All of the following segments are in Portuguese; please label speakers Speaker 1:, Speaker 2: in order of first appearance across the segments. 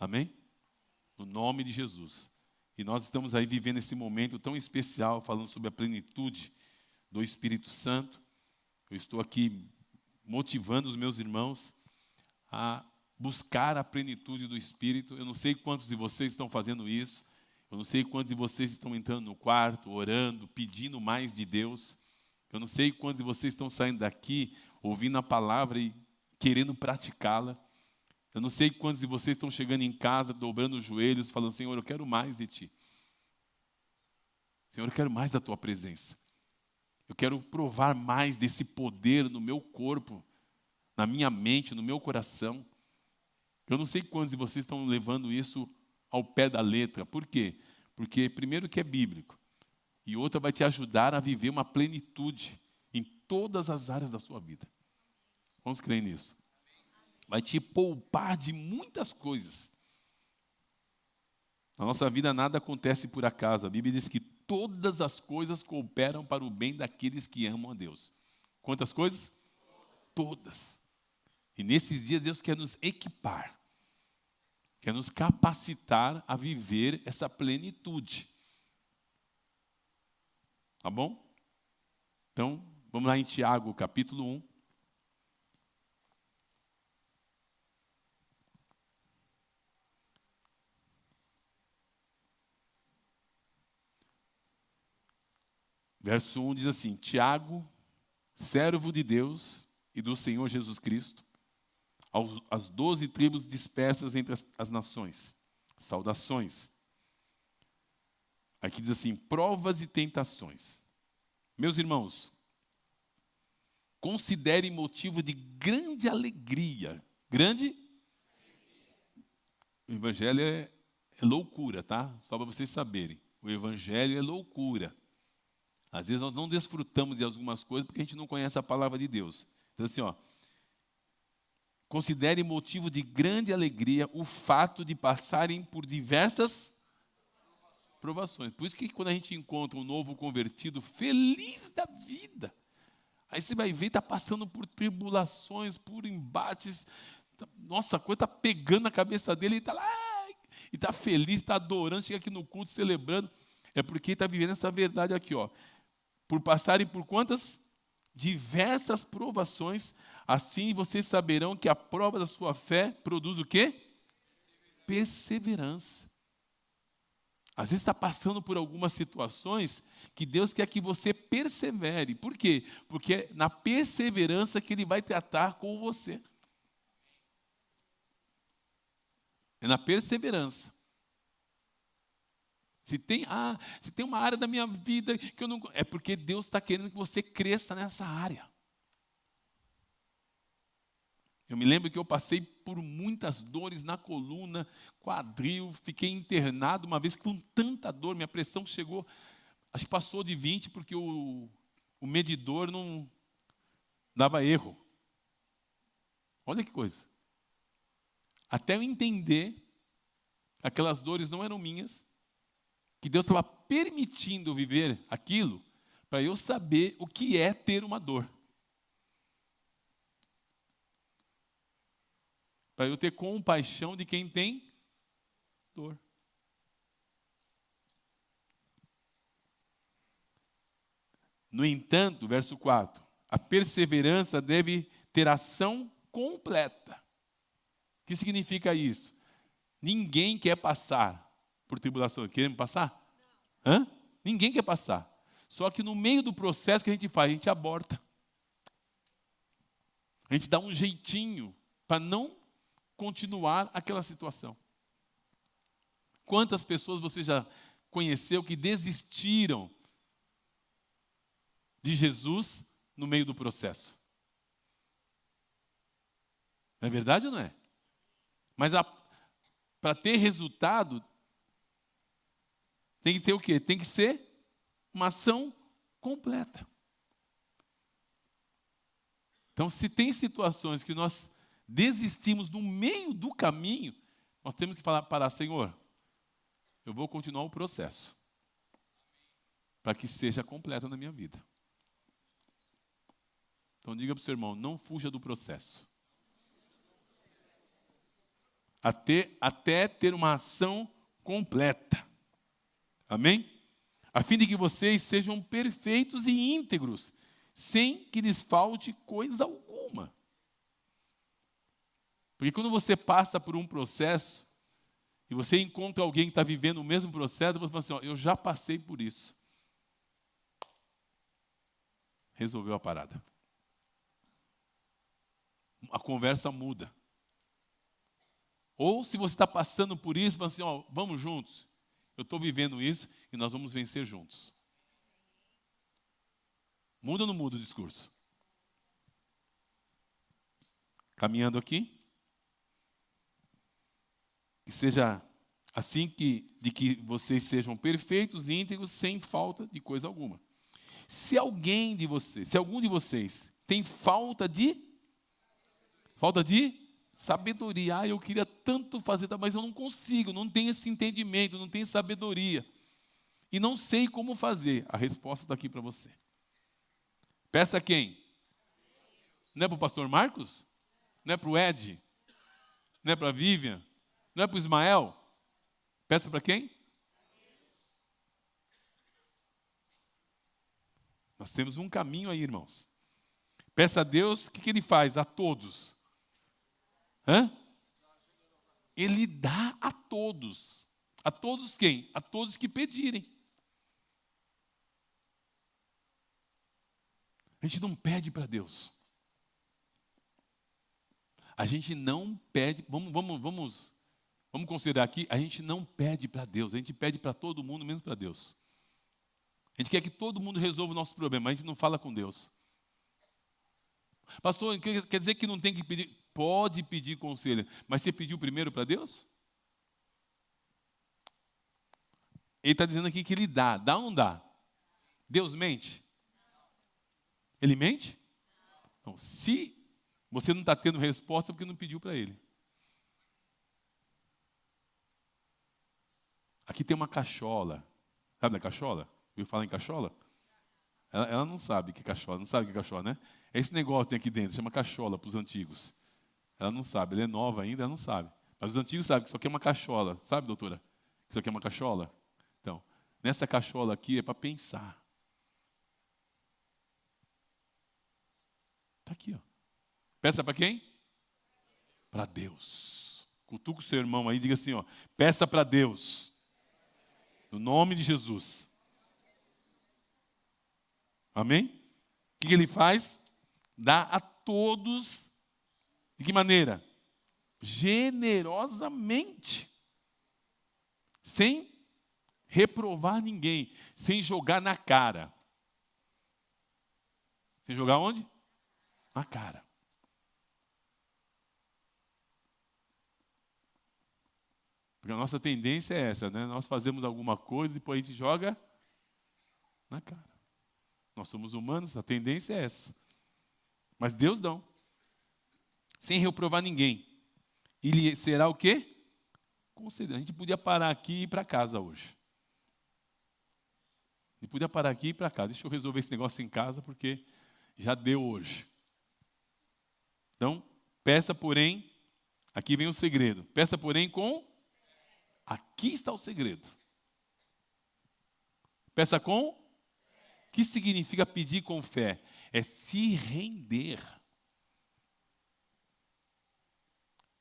Speaker 1: Amém? No nome de Jesus. E nós estamos aí vivendo esse momento tão especial, falando sobre a plenitude do Espírito Santo. Eu estou aqui motivando os meus irmãos a buscar a plenitude do Espírito. Eu não sei quantos de vocês estão fazendo isso. Eu não sei quantos de vocês estão entrando no quarto, orando, pedindo mais de Deus. Eu não sei quantos de vocês estão saindo daqui, ouvindo a palavra e querendo praticá-la. Eu não sei quantos de vocês estão chegando em casa, dobrando os joelhos, falando, Senhor, eu quero mais de Ti. Senhor, eu quero mais da Tua presença. Eu quero provar mais desse poder no meu corpo, na minha mente, no meu coração. Eu não sei quantos de vocês estão levando isso ao pé da letra. Por quê? Porque, primeiro, que é bíblico. E outra, vai te ajudar a viver uma plenitude em todas as áreas da sua vida. Vamos crer nisso. Vai te poupar de muitas coisas. Na nossa vida nada acontece por acaso. A Bíblia diz que todas as coisas cooperam para o bem daqueles que amam a Deus. Quantas coisas? Todas. E nesses dias Deus quer nos equipar. Quer nos capacitar a viver essa plenitude. Tá bom? Então, vamos lá em Tiago, capítulo 1. Verso 1 diz assim, Tiago, servo de Deus e do Senhor Jesus Cristo, às 12 tribos dispersas entre as nações, saudações. Aqui diz assim, provas e tentações. Meus irmãos, considerem motivo de grande alegria. Grande? O evangelho é loucura, tá? Só para vocês saberem. O evangelho é loucura. Às vezes nós não desfrutamos de algumas coisas porque a gente não conhece a palavra de Deus. Então assim, considere motivo de grande alegria o fato de passarem por diversas provações. Por isso que quando a gente encontra um novo convertido, feliz da vida, aí você vai ver, está passando por tribulações, por embates, nossa, a coisa está pegando na cabeça dele, ele está lá, e está feliz, está adorando, chega aqui no culto celebrando, é porque ele está vivendo essa verdade aqui, por passarem por quantas? Diversas provações, assim vocês saberão que a prova da sua fé produz o quê? Perseverança. Às vezes está passando por algumas situações que Deus quer que você persevere. Por quê? Porque é na perseverança que Ele vai tratar com você. É na perseverança. Se tem uma área da minha vida que eu não... É porque Deus está querendo que você cresça nessa área. Eu me lembro que eu passei por muitas dores na coluna, quadril, fiquei internado uma vez com tanta dor, minha pressão chegou, acho que passou de 20 porque o medidor não dava erro. Olha que coisa. Até eu entender, aquelas dores não eram minhas, que Deus estava permitindo eu viver aquilo, para eu saber o que é ter uma dor. Para eu ter compaixão de quem tem dor. No entanto, verso 4, a perseverança deve ter ação completa. O que significa isso? Ninguém quer passar por tribulação. Queremos passar? Hã? Ninguém quer passar. Só que no meio do processo que a gente faz, a gente aborta. A gente dá um jeitinho para não continuar aquela situação. Quantas pessoas você já conheceu que desistiram de Jesus no meio do processo? Não é verdade ou não é? Mas para ter resultado, tem que ter o quê? Tem que ser uma ação completa. Então, se tem situações que nós desistimos no meio do caminho, nós temos que parar, Senhor, eu vou continuar o processo, para que seja completo na minha vida. Então diga para o seu irmão, não fuja do processo. até ter uma ação completa. Amém? A fim de que vocês sejam perfeitos e íntegros, sem que lhes falte coisa alguma. Porque quando você passa por um processo, e você encontra alguém que está vivendo o mesmo processo, você fala assim, ó, eu já passei por isso. Resolveu a parada. A conversa muda. Ou se você está passando por isso, fala assim, ó, vamos juntos. Eu estou vivendo isso e nós vamos vencer juntos. Muda ou não muda o discurso? Caminhando aqui. Que seja assim de que vocês sejam perfeitos e íntegros, sem falta de coisa alguma. Se algum de vocês tem falta de sabedoria, eu queria tanto fazer, mas eu não consigo, não tenho esse entendimento, não tenho sabedoria. E não sei como fazer. A resposta está aqui para você. Peça a quem? Não é para o pastor Marcos? Não é para o Ed? Não é para a Vivian? Não é para o Ismael? Peça para quem? Nós temos um caminho aí, irmãos. Peça a Deus, o que ele faz? A todos. Ele dá a todos. A todos quem? A todos que pedirem. A gente não pede para Deus. A gente não pede, vamos considerar aqui, a gente não pede para Deus, a gente pede para todo mundo, menos para Deus. A gente quer que todo mundo resolva o nosso problema, mas a gente não fala com Deus. Pastor, quer dizer que não tem que pedir? Pode pedir conselho, mas você pediu primeiro para Deus? Ele está dizendo aqui que ele dá ou não dá? Deus mente? Ele mente? Não, se você não está tendo resposta, é porque não pediu para ele. Aqui tem uma cachola. Sabe da cachola? Viu falar em cachola? Ela não sabe o que é cachola, não sabe o que é cachola, né? É esse negócio que tem aqui dentro, chama cachola para os antigos. Ela não sabe, ela é nova ainda, ela não sabe. Mas os antigos sabem que isso aqui é uma cachola. Sabe, doutora? Que isso aqui é uma cachola? Então, nessa cachola aqui é para pensar. Está aqui, ó. Peça para quem? Para Deus. Cutuca o seu irmão aí e diga assim, ó, peça para Deus. No nome de Jesus. Amém? O que ele faz? Dá a todos. De que maneira? Generosamente. Sem reprovar ninguém. Sem jogar na cara. Sem jogar onde? Na cara. Porque a nossa tendência é essa, né? Nós fazemos alguma coisa e depois a gente joga na cara. Nós somos humanos, a tendência é essa. Mas Deus não. Sem reprovar ninguém. Ele será o quê? Concedido. A gente podia parar aqui e ir para casa hoje. A gente podia parar aqui e ir para casa. Deixa eu resolver esse negócio em casa, porque já deu hoje. Então, peça, porém, aqui vem o segredo. Peça, porém, com... Aqui está o segredo. Peça com... O que significa pedir com fé? É se render.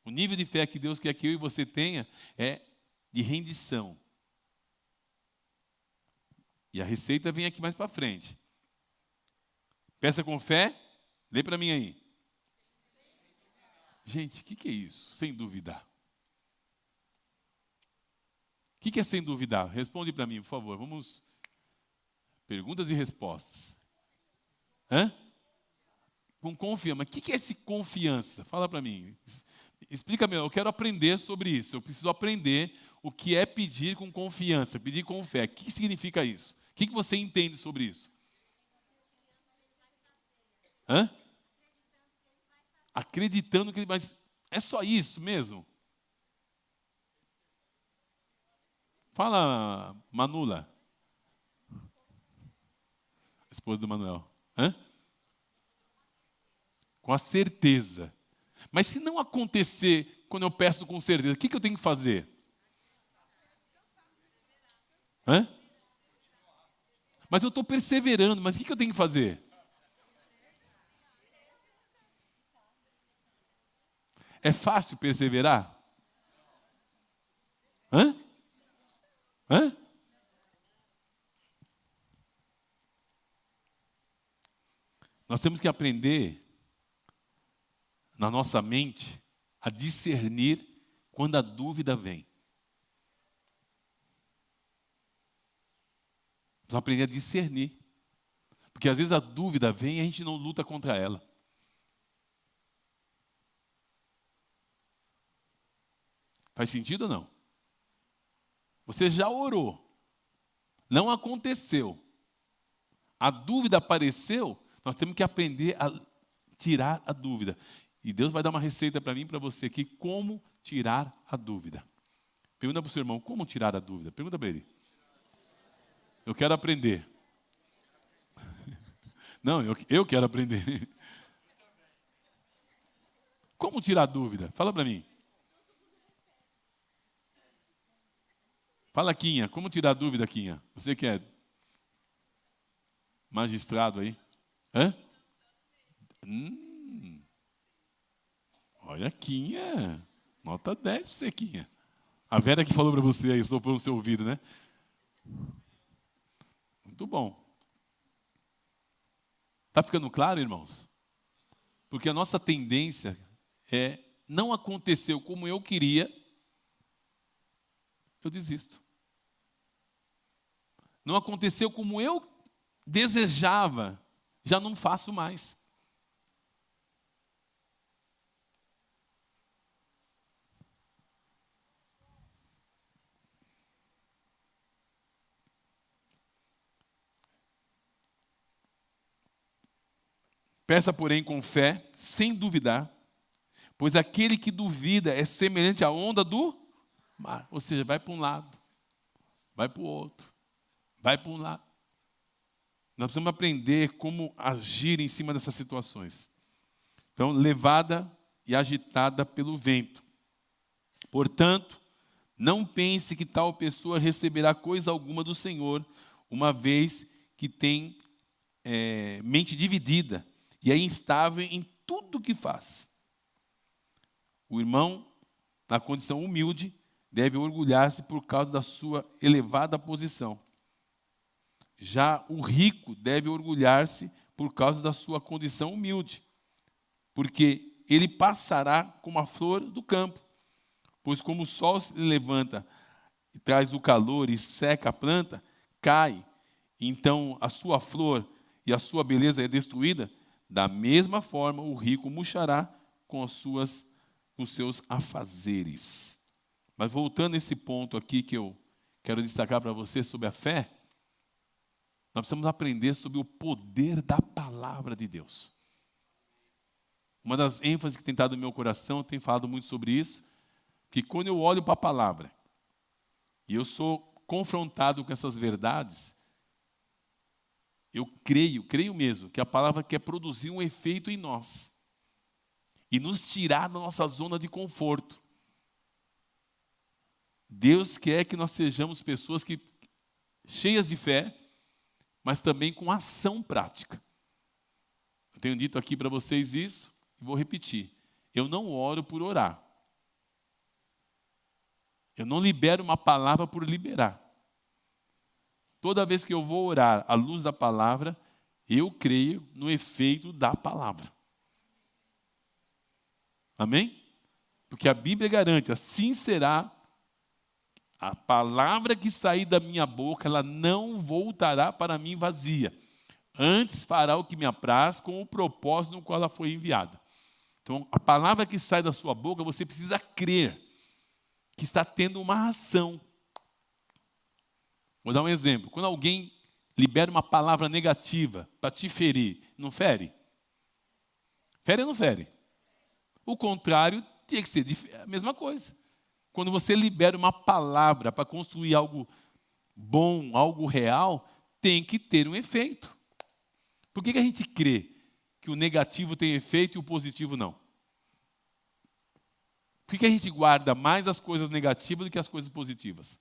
Speaker 1: O nível de fé que Deus quer que eu e você tenha é de rendição. E a receita vem aqui mais para frente. Peça com fé. Lê para mim aí. Gente, o que é isso? Sem duvidar. O que é sem duvidar? Responde para mim, por favor. Vamos. Perguntas e respostas. Com confiança. Mas o que é esse confiança? Fala para mim. Explica melhor. Eu quero aprender sobre isso. Eu preciso aprender o que é pedir com confiança, pedir com fé. O que significa isso? O que você entende sobre isso? Acreditando que ele vai... É só isso mesmo? Fala, Manula. Esposa do Manuel. Com a certeza. Mas se não acontecer quando eu peço com certeza? O que eu tenho que fazer? Hã? Mas eu estou perseverando, mas o que eu tenho que fazer? É fácil perseverar? Hã? Hã? Nós temos que aprender, na nossa mente, a discernir quando a dúvida vem. Vamos aprender a discernir. Porque às vezes a dúvida vem e a gente não luta contra ela. Faz sentido ou não? Você já orou. Não aconteceu. A dúvida apareceu, nós temos que aprender a tirar a dúvida. E Deus vai dar uma receita para mim e para você aqui, como tirar a dúvida. Pergunta para o seu irmão, como tirar a dúvida? Pergunta para ele. Eu quero aprender. Não, eu quero aprender. Como tirar a dúvida? Fala para mim. Fala, Quinha, como tirar a dúvida, Quinha? Você que é magistrado aí. Hã? Olha, Quinha. Nota 10 para você, Quinha. A Vera que falou para você aí, soprou no seu ouvido, né? Muito bom. Está ficando claro, irmãos? Porque a nossa tendência é, não aconteceu como eu queria, eu desisto. Não aconteceu como eu desejava, já não faço mais. Peça, porém, com fé, sem duvidar, pois aquele que duvida é semelhante à onda do mar. Ou seja, vai para um lado, vai para o outro, vai para um lado. Nós precisamos aprender como agir em cima dessas situações. Então, levada e agitada pelo vento. Portanto, não pense que tal pessoa receberá coisa alguma do Senhor, uma vez que tem mente dividida e é instável em tudo que faz. O irmão, na condição humilde, deve orgulhar-se por causa da sua elevada posição. Já o rico deve orgulhar-se por causa da sua condição humilde, porque ele passará como a flor do campo. Pois como o sol se levanta e traz o calor e seca a planta, cai, então a sua flor e a sua beleza é destruída, da mesma forma o rico murchará com os seus afazeres. Mas voltando a esse ponto aqui que eu quero destacar para você sobre a fé, nós precisamos aprender sobre o poder da palavra de Deus. Uma das ênfases que tem estado no meu coração, eu tenho falado muito sobre isso, que quando eu olho para a palavra, e eu sou confrontado com essas verdades, eu creio mesmo, que a palavra quer produzir um efeito em nós, e nos tirar da nossa zona de conforto. Deus quer que nós sejamos pessoas cheias de fé, mas também com ação prática. Eu tenho dito aqui para vocês isso, e vou repetir. Eu não oro por orar. Eu não libero uma palavra por liberar. Toda vez que eu vou orar à luz da palavra, eu creio no efeito da palavra. Amém? Porque a Bíblia garante, assim será. A palavra que sair da minha boca, ela não voltará para mim vazia. Antes fará o que me apraz com o propósito no qual ela foi enviada. Então, a palavra que sai da sua boca, você precisa crer que está tendo uma ação. Vou dar um exemplo. Quando alguém libera uma palavra negativa para te ferir, não fere? Fere ou não fere? O contrário tem que ser a mesma coisa. Quando você libera uma palavra para construir algo bom, algo real, tem que ter um efeito. Por que a gente crê que o negativo tem efeito e o positivo não? Por que a gente guarda mais as coisas negativas do que as coisas positivas?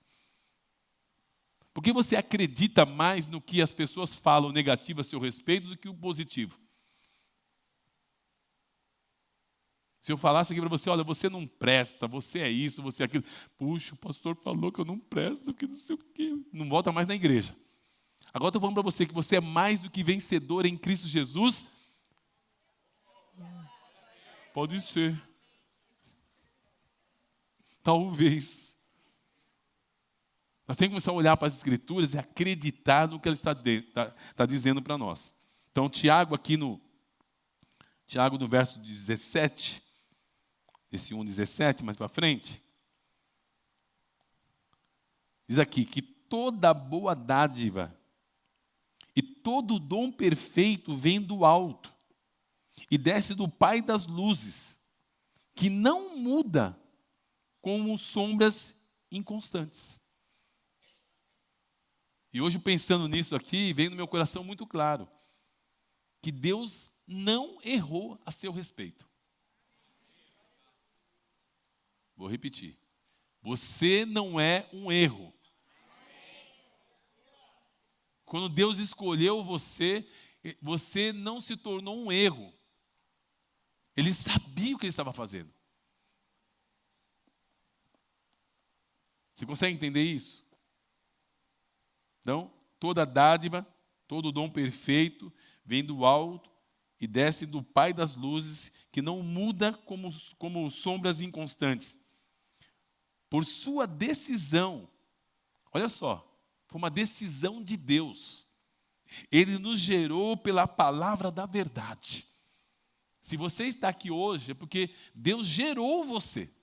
Speaker 1: Por que você acredita mais no que as pessoas falam negativo a seu respeito do que o positivo? Se eu falasse aqui para você, olha, você não presta, você é isso, você é aquilo. Puxa, o pastor falou que eu não presto, que não sei o quê. Não volta mais na igreja. Agora estou falando para você que você é mais do que vencedor em Cristo Jesus. Pode ser. Talvez. Nós temos que começar a olhar para as Escrituras e acreditar no que ela está dizendo para nós. Então, Tiago no verso 17, esse 1,17, mais para frente, diz aqui que toda boa dádiva e todo dom perfeito vem do alto e desce do Pai das luzes, que não muda como sombras inconstantes. E hoje, pensando nisso aqui, veio no meu coração muito claro que Deus não errou a seu respeito. Vou repetir. Você não é um erro. Quando Deus escolheu você, você não se tornou um erro. Ele sabia o que ele estava fazendo. Você consegue entender isso? Então, toda dádiva, todo dom perfeito vem do alto e desce do Pai das luzes, que não muda como sombras inconstantes. Por sua decisão, olha só, foi uma decisão de Deus. Ele nos gerou pela palavra da verdade. Se você está aqui hoje, é porque Deus gerou você.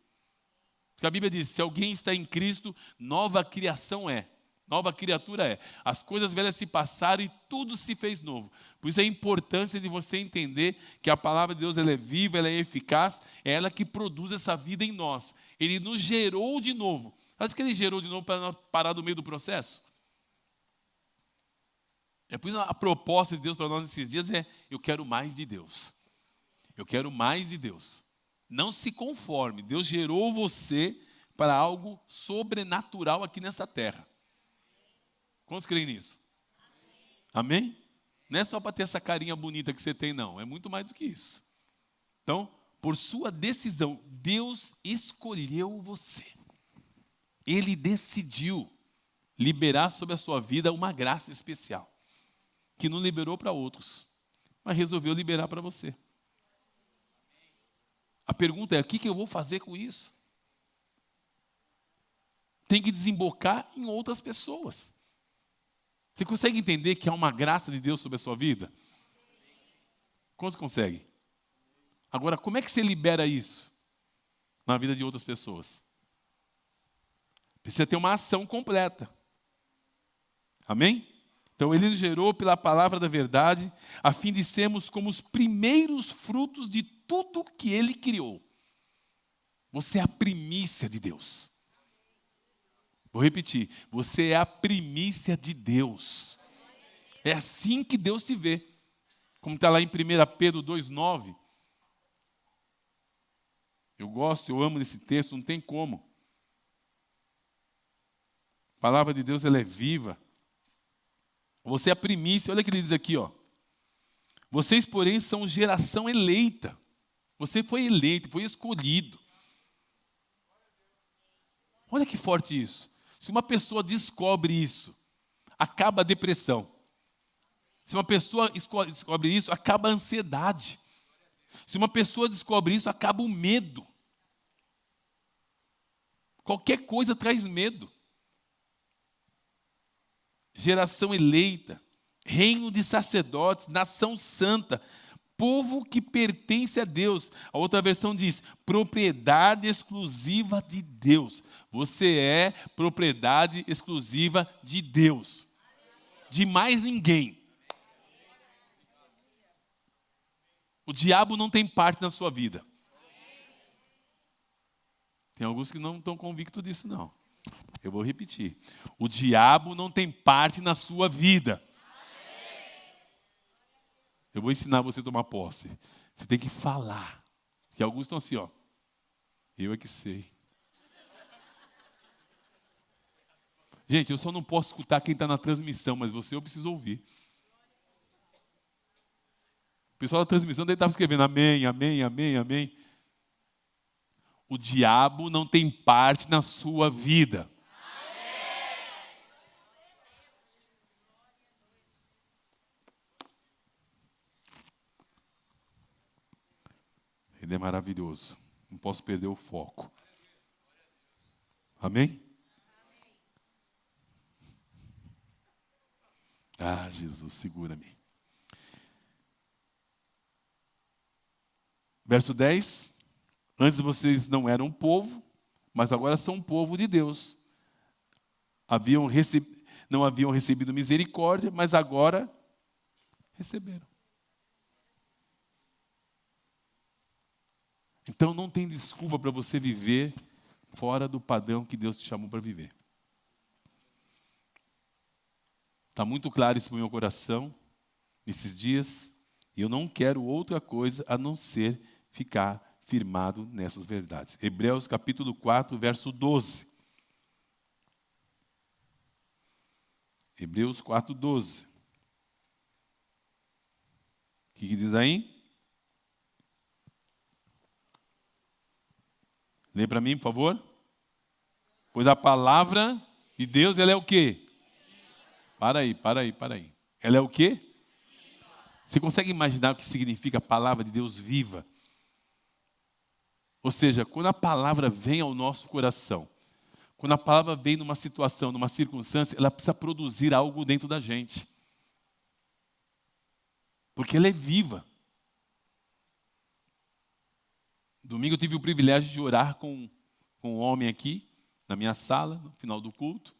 Speaker 1: Porque a Bíblia diz, se alguém está em Cristo, nova criação é. Nova criatura é. As coisas velhas se passaram e tudo se fez novo. Por isso a importância de você entender que a palavra de Deus ela é viva, ela é eficaz, é ela que produz essa vida em nós. Ele nos gerou de novo. Sabe por que ele gerou de novo para não parar no meio do processo? É por isso a proposta de Deus para nós nesses dias é: eu quero mais de Deus. Eu quero mais de Deus. Não se conforme. Deus gerou você para algo sobrenatural aqui nessa terra. Quantos creem nisso? Amém? Não é só para ter essa carinha bonita que você tem, não. É muito mais do que isso. Então, por sua decisão, Deus escolheu você. Ele decidiu liberar sobre a sua vida uma graça especial, que não liberou para outros, mas resolveu liberar para você. A pergunta é: o que eu vou fazer com isso? Tem que desembocar em outras pessoas. Você consegue entender que há uma graça de Deus sobre a sua vida? Quantos conseguem? Agora, como é que você libera isso na vida de outras pessoas? Precisa ter uma ação completa. Amém? Então, ele nos gerou pela palavra da verdade, a fim de sermos como os primeiros frutos de tudo que ele criou. Você é a primícia de Deus. Vou repetir, você é a primícia de Deus. É assim que Deus se vê. Como está lá em 1 Pedro 2,9. Eu amo esse texto, não tem como. A palavra de Deus ela é viva. Você é a primícia, olha o que ele diz aqui, ó. Vocês, porém, são geração eleita. Você foi eleito, foi escolhido. Olha que forte isso. Se uma pessoa descobre isso, acaba a depressão. Se uma pessoa descobre isso, acaba a ansiedade. Se uma pessoa descobre isso, acaba o medo. Qualquer coisa traz medo. Geração eleita, reino de sacerdotes, nação santa, povo que pertence a Deus. A outra versão diz, propriedade exclusiva de Deus. Você é propriedade exclusiva de Deus. De mais ninguém. O diabo não tem parte na sua vida. Tem alguns que não estão convictos disso, não. Eu vou repetir. O diabo não tem parte na sua vida. Eu vou ensinar você a tomar posse. Você tem que falar. Que alguns estão assim, ó. Eu é que sei. Gente, eu só não posso escutar quem está na transmissão, mas você eu preciso ouvir. O pessoal da transmissão deve estar escrevendo amém, amém, amém, amém. O diabo não tem parte na sua vida. Ele é maravilhoso. Não posso perder o foco. Amém? Ah, Jesus, segura-me. Verso 10. Antes vocês não eram um povo, mas agora são um povo de Deus. Não haviam recebido misericórdia, mas agora receberam. Então não tem desculpa para você viver fora do padrão que Deus te chamou para viver. Está muito claro isso para o meu coração, nesses dias, e eu não quero outra coisa a não ser ficar firmado nessas verdades. Hebreus capítulo 4, verso 12. Hebreus 4, 12. O que diz aí? Lê para mim, por favor. Pois a palavra de Deus, ela é o quê? Para aí. Ela é o quê? Você consegue imaginar o que significa a palavra de Deus viva? Ou seja, quando a palavra vem ao nosso coração, quando a palavra vem numa situação, numa circunstância, ela precisa produzir algo dentro da gente. Porque ela é viva. Domingo eu tive o privilégio de orar com um homem aqui, na minha sala, no final do culto,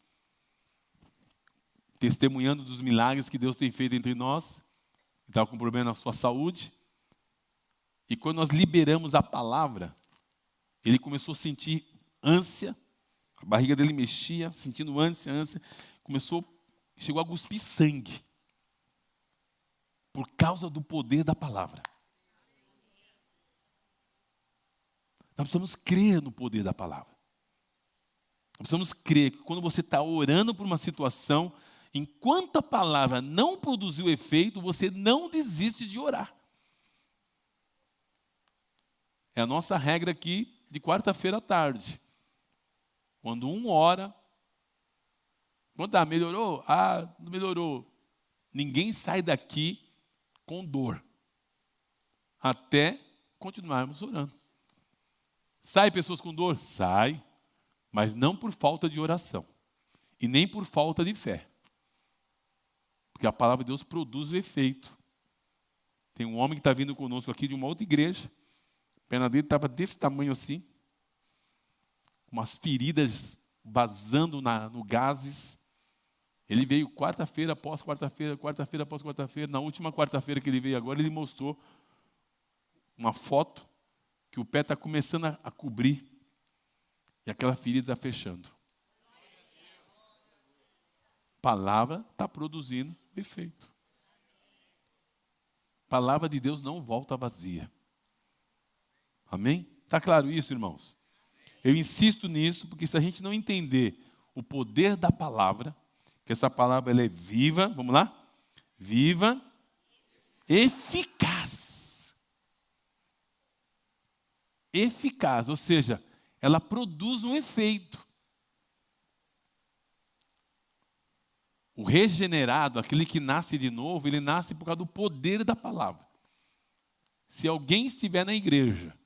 Speaker 1: testemunhando dos milagres que Deus tem feito entre nós. Estava com problema na sua saúde. E quando nós liberamos a palavra, ele começou a sentir ânsia, a barriga dele mexia, sentindo ânsia, chegou a cuspir sangue, por causa do poder da palavra. Nós precisamos crer no poder da palavra. Nós precisamos crer que quando você está orando por uma situação, enquanto a palavra não produziu efeito, você não desiste de orar. É a nossa regra aqui de quarta-feira à tarde. Quando um ora, melhorou? Ah, não melhorou. Ninguém sai daqui com dor, até continuarmos orando. Sai pessoas com dor? Sai, mas não por falta de oração, e nem por falta de fé. Porque a palavra de Deus produz o efeito. Tem um homem que está vindo conosco aqui de uma outra igreja, a perna dele estava desse tamanho assim, umas feridas vazando no gases. Ele veio quarta-feira após quarta-feira, quarta-feira após quarta-feira. Na última quarta-feira que ele veio agora, ele mostrou uma foto que o pé está começando a cobrir e aquela ferida está fechando. A palavra está produzindo efeito. A palavra de Deus não volta vazia. Amém? Está claro isso, irmãos? Eu insisto nisso, porque se a gente não entender o poder da palavra, que essa palavra ela é viva, vamos lá? Viva, eficaz. Eficaz, ou seja, ela produz um efeito. O regenerado, aquele que nasce de novo, ele nasce por causa do poder da palavra. Se alguém estiver na igreja,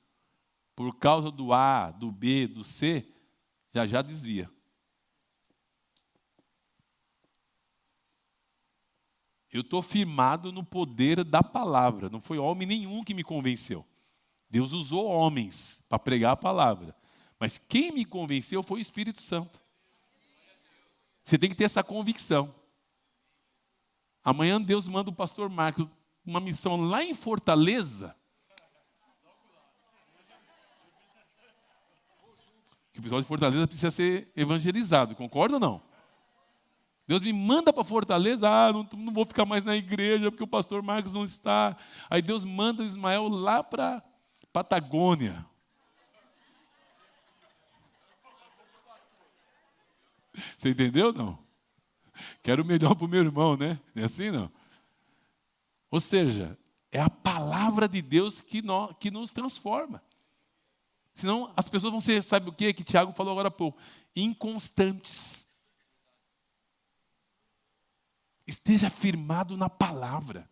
Speaker 1: por causa do A, do B, do C, já desvia. Eu estou firmado no poder da palavra. Não foi homem nenhum que me convenceu. Deus usou homens para pregar a palavra. Mas quem me convenceu foi o Espírito Santo. Você tem que ter essa convicção. Amanhã Deus manda o pastor Marcos uma missão lá em Fortaleza. Que o pessoal de Fortaleza precisa ser evangelizado, concorda ou não? Deus me manda para Fortaleza, não vou ficar mais na igreja porque o pastor Marcos não está. Aí Deus manda o Ismael lá para Patagônia. Você entendeu, não? Quero o melhor para o meu irmão, né? Não é assim, não? Ou seja, é a palavra de Deus que nos transforma. Senão as pessoas vão ser, sabe o quê? Que Tiago falou agora há pouco, inconstantes. Esteja firmado na palavra.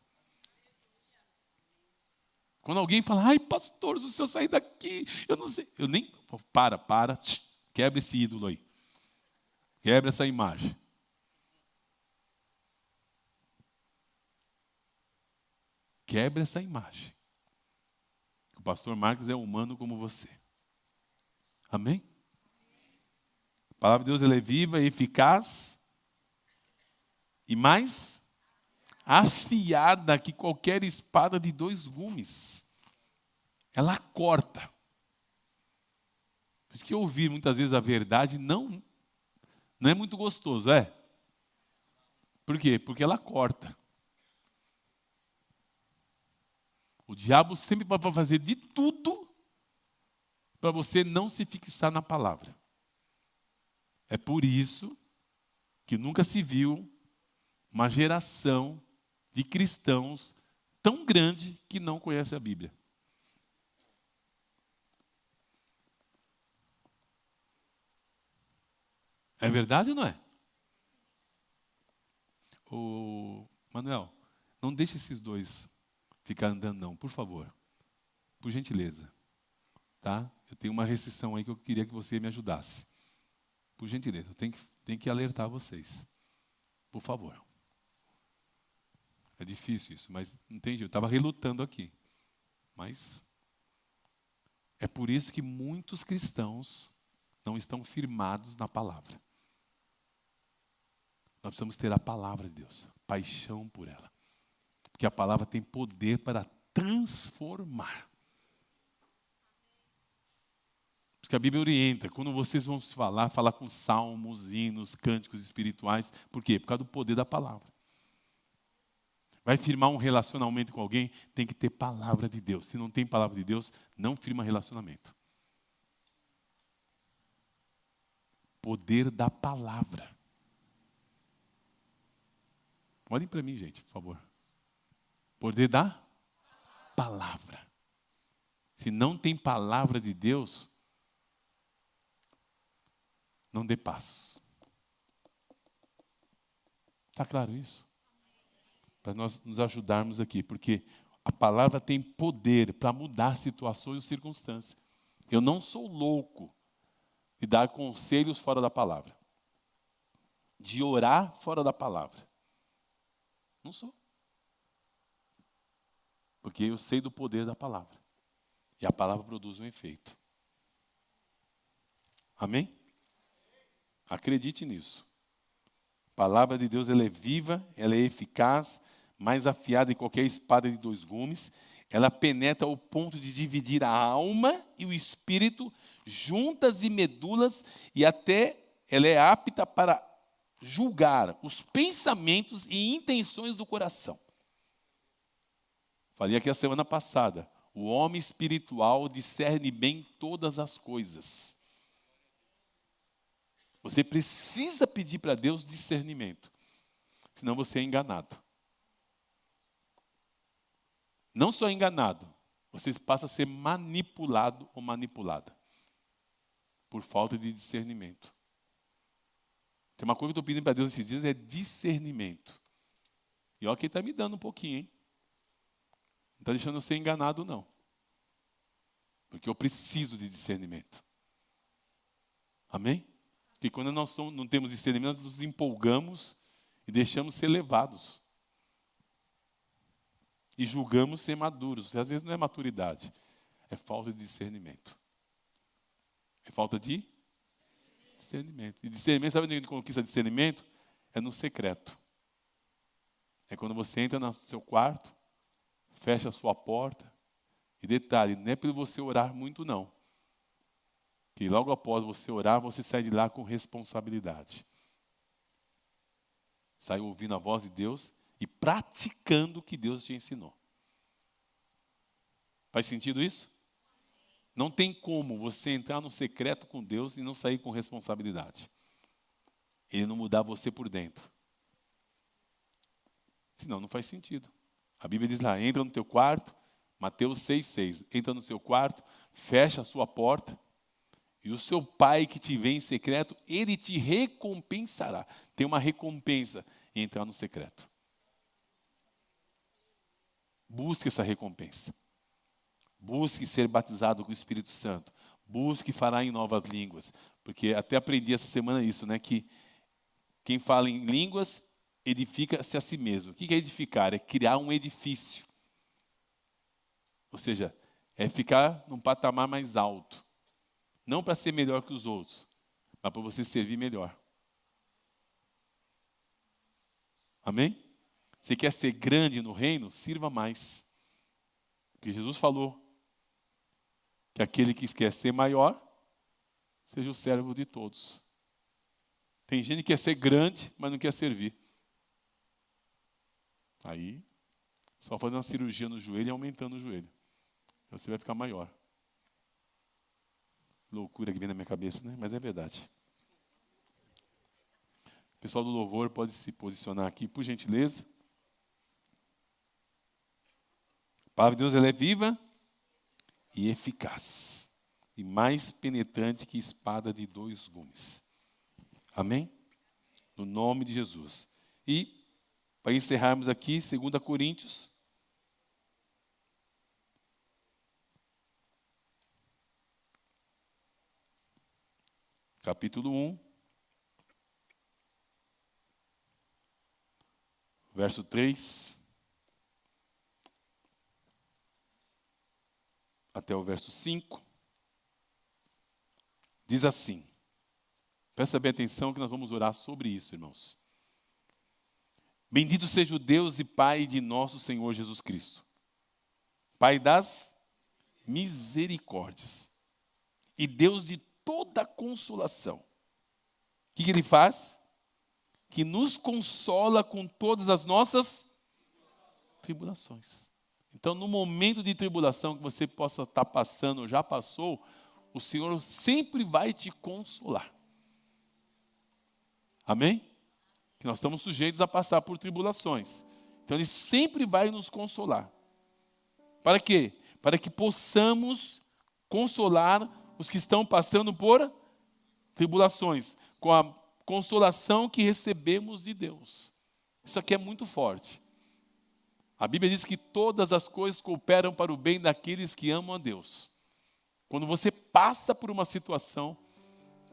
Speaker 1: Quando alguém fala, ai pastor, se o senhor sair daqui, eu não sei. Eu nem, para, quebra esse ídolo aí. Quebra essa imagem. Quebra essa imagem. O pastor Marcos é humano como você. Amém? A palavra de Deus ela é viva, eficaz e mais afiada que qualquer espada de 2 gumes. Ela corta. Por isso que ouvir muitas vezes a verdade não é muito gostoso, é? Por quê? Porque ela corta. O diabo sempre vai fazer de tudo para você não se fixar na palavra. É por isso que nunca se viu uma geração de cristãos tão grande que não conhece a Bíblia. É verdade ou não é? Ô, Manuel, não deixe esses dois ficar andando não, por favor. Por gentileza. Tá? Eu tenho uma restrição aí que eu queria que você me ajudasse. Por gentileza, eu tenho que alertar vocês. Por favor. É difícil isso, mas não tem jeito. Eu estava relutando aqui. Mas é por isso que muitos cristãos não estão firmados na palavra. Nós precisamos ter a palavra de Deus, paixão por ela. Porque a palavra tem poder para transformar. Porque a Bíblia orienta, quando vocês vão se falar com salmos, hinos, cânticos espirituais. Por quê? Por causa do poder da palavra. Vai firmar um relacionamento com alguém, tem que ter palavra de Deus. Se não tem palavra de Deus, não firma relacionamento. Poder da palavra. Olhem para mim, gente, por favor. Poder da palavra. Se não tem palavra de Deus, não dê passos. Está claro isso? Para nós nos ajudarmos aqui, porque a palavra tem poder para mudar situações e circunstâncias. Eu não sou louco de dar conselhos fora da palavra, de orar fora da palavra. Não sou. Porque eu sei do poder da palavra. E a palavra produz um efeito. Amém? Acredite nisso. A palavra de Deus ela é viva, ela é eficaz, mais afiada que qualquer espada de 2 gumes. Ela penetra ao ponto de dividir a alma e o espírito, juntas e medulas, e até ela é apta para julgar os pensamentos e intenções do coração. Falei aqui a semana passada. O homem espiritual discerne bem todas as coisas. Você precisa pedir para Deus discernimento. Senão você é enganado. Não só enganado, você passa a ser manipulado ou manipulada. Por falta de discernimento. Tem uma coisa que eu estou pedindo para Deus esses dias, é discernimento. E olha que Ele está me dando um pouquinho, hein? Não está deixando eu ser enganado, não. Porque eu preciso de discernimento. Amém? Porque quando nós não temos discernimento, nós nos empolgamos e deixamos ser levados. E julgamos ser maduros. Às vezes não é maturidade, é falta de discernimento. É falta de discernimento. E discernimento, sabe onde a gente conquista discernimento? É no secreto. É quando você entra no seu quarto, fecha a sua porta. E detalhe, não é para você orar muito, não. Que logo após você orar, você sai de lá com responsabilidade. Sai ouvindo a voz de Deus e praticando o que Deus te ensinou. Faz sentido isso? Não tem como você entrar no secreto com Deus e não sair com responsabilidade. ele não mudar você por dentro. Senão não faz sentido. A Bíblia diz lá, entra no teu quarto, Mateus 6,6. Entra no seu quarto, fecha a sua porta, e o seu pai que te vê em secreto, ele te recompensará. Tem uma recompensa em entrar no secreto. Busque essa recompensa. Busque ser batizado com o Espírito Santo. Busque falar em novas línguas. Porque até aprendi essa semana isso, né? Que quem fala em línguas edifica-se a si mesmo. O que é edificar? É criar um edifício. Ou seja, é ficar num patamar mais alto. Não para ser melhor que os outros, mas para você servir melhor. Amém? Você quer ser grande no reino? Sirva mais. Porque Jesus falou que aquele que quer ser maior, seja o servo de todos. Tem gente que quer ser grande, mas não quer servir. Aí, só fazendo uma cirurgia no joelho e aumentando o joelho. Você vai ficar maior. Loucura que vem na minha cabeça, né? Mas é verdade. O pessoal do louvor pode se posicionar aqui, por gentileza. A palavra de Deus, ela é viva e eficaz. E mais penetrante que espada de 2 gumes. Amém? No nome de Jesus. E, para encerrarmos aqui, 2 Coríntios. Capítulo 1. Verso 3. Até o verso 5. Diz assim. Presta bem atenção que nós vamos orar sobre isso, irmãos. Bendito seja o Deus e Pai de nosso Senhor Jesus Cristo, Pai das misericórdias e Deus de toda consolação. O que Ele faz? Que nos consola com todas as nossas tribulações. Então, no momento de tribulação que você possa estar passando ou já passou, o Senhor sempre vai te consolar. Amém? Que nós estamos sujeitos a passar por tribulações. Então, Ele sempre vai nos consolar. Para quê? Para que possamos consolar os que estão passando por tribulações, com a consolação que recebemos de Deus. Isso aqui é muito forte. A Bíblia diz que todas as coisas cooperam para o bem daqueles que amam a Deus. Quando você passa por uma situação,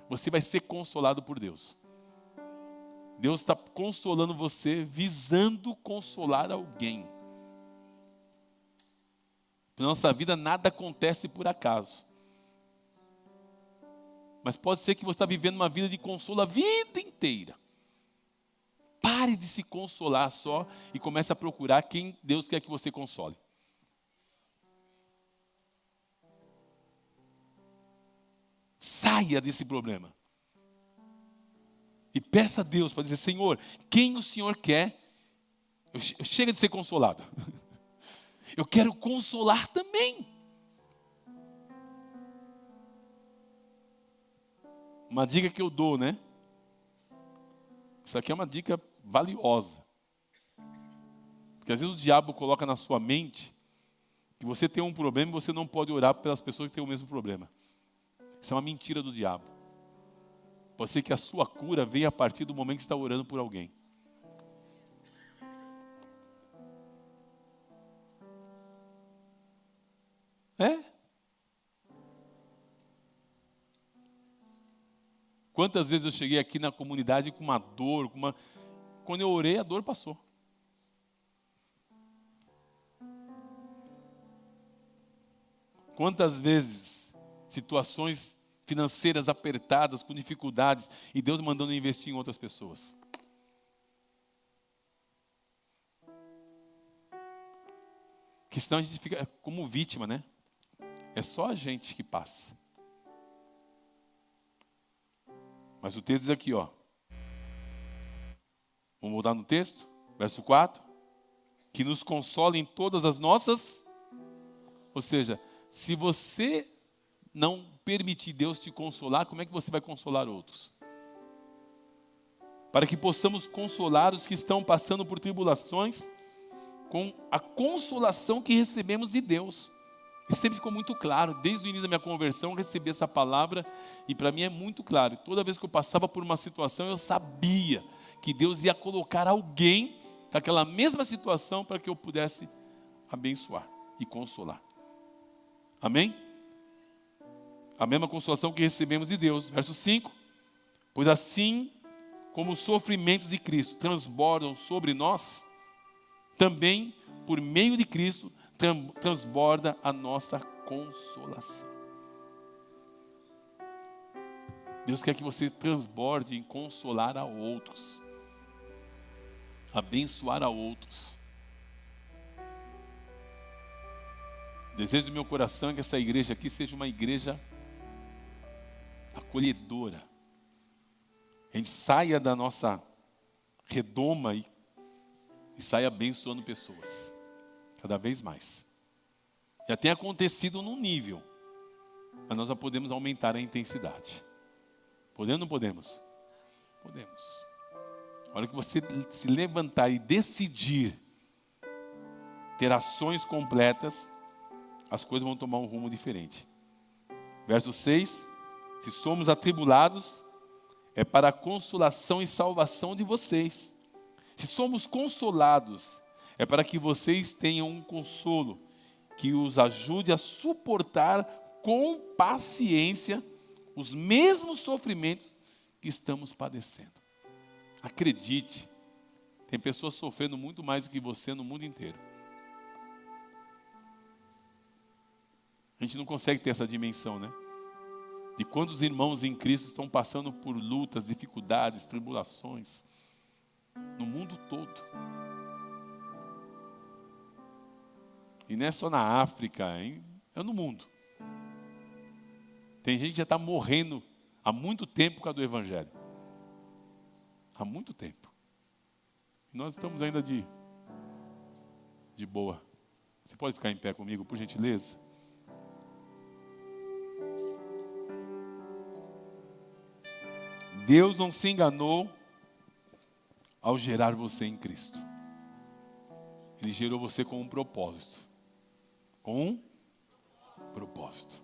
Speaker 1: você vai ser consolado por Deus. Deus está consolando você, visando consolar alguém. Na nossa vida nada acontece por acaso. Mas pode ser que você está vivendo uma vida de consolo a vida inteira. Pare de se consolar só e comece a procurar quem Deus quer que você console. Saia desse problema. E peça a Deus para dizer, Senhor, quem o Senhor quer? Chega de ser consolado. Eu quero consolar também. Uma dica que eu dou, né? Isso aqui é uma dica valiosa. Porque às vezes o diabo coloca na sua mente que você tem um problema e você não pode orar pelas pessoas que têm o mesmo problema. Isso é uma mentira do diabo. Pode ser que a sua cura venha a partir do momento que você está orando por alguém. É? Quantas vezes eu cheguei aqui na comunidade com uma dor, quando eu orei, a dor passou. Quantas vezes situações financeiras apertadas, com dificuldades, e Deus mandando investir em outras pessoas. Que senão a gente fica como vítima, né? É só a gente que passa. Mas o texto diz aqui, ó. Vamos voltar no texto, verso 4. Que nos consola em todas as nossas. Ou seja, se você não permitir Deus te consolar, como é que você vai consolar outros? para que possamos consolar os que estão passando por tribulações com a consolação que recebemos de Deus. Isso sempre ficou muito claro, desde o início da minha conversão, eu recebi essa palavra, e para mim é muito claro. Toda vez que eu passava por uma situação, eu sabia que Deus ia colocar alguém naquela mesma situação para que eu pudesse abençoar e consolar. Amém? A mesma consolação que recebemos de Deus. Verso 5. Pois assim como os sofrimentos de Cristo transbordam sobre nós, também por meio de Cristo transborda a nossa consolação. Deus quer que você transborde em consolar a outros, abençoar a outros. O desejo do meu coração é que essa igreja aqui seja uma igreja acolhedora. A gente saia da nossa redoma e saia abençoando pessoas, cada vez mais. Já tem acontecido num nível, mas nós já podemos aumentar a intensidade. Podemos ou não podemos? Podemos. A hora que você se levantar e decidir ter ações completas, as coisas vão tomar um rumo diferente. Verso 6. Se somos atribulados, é para a consolação e salvação de vocês. Se somos consolados, é para que vocês tenham um consolo que os ajude a suportar com paciência os mesmos sofrimentos que estamos padecendo. Acredite, tem pessoas sofrendo muito mais do que você no mundo inteiro. A gente não consegue ter essa dimensão, né? De quantos irmãos em Cristo estão passando por lutas, dificuldades, tribulações, no mundo todo. E não é só na África, é no mundo. Tem gente que já está morrendo há muito tempo por causa do Evangelho. Há muito tempo. E nós estamos ainda de boa. Você pode ficar em pé comigo, por gentileza? Deus não se enganou ao gerar você em Cristo. Ele gerou você com um propósito. Com um propósito.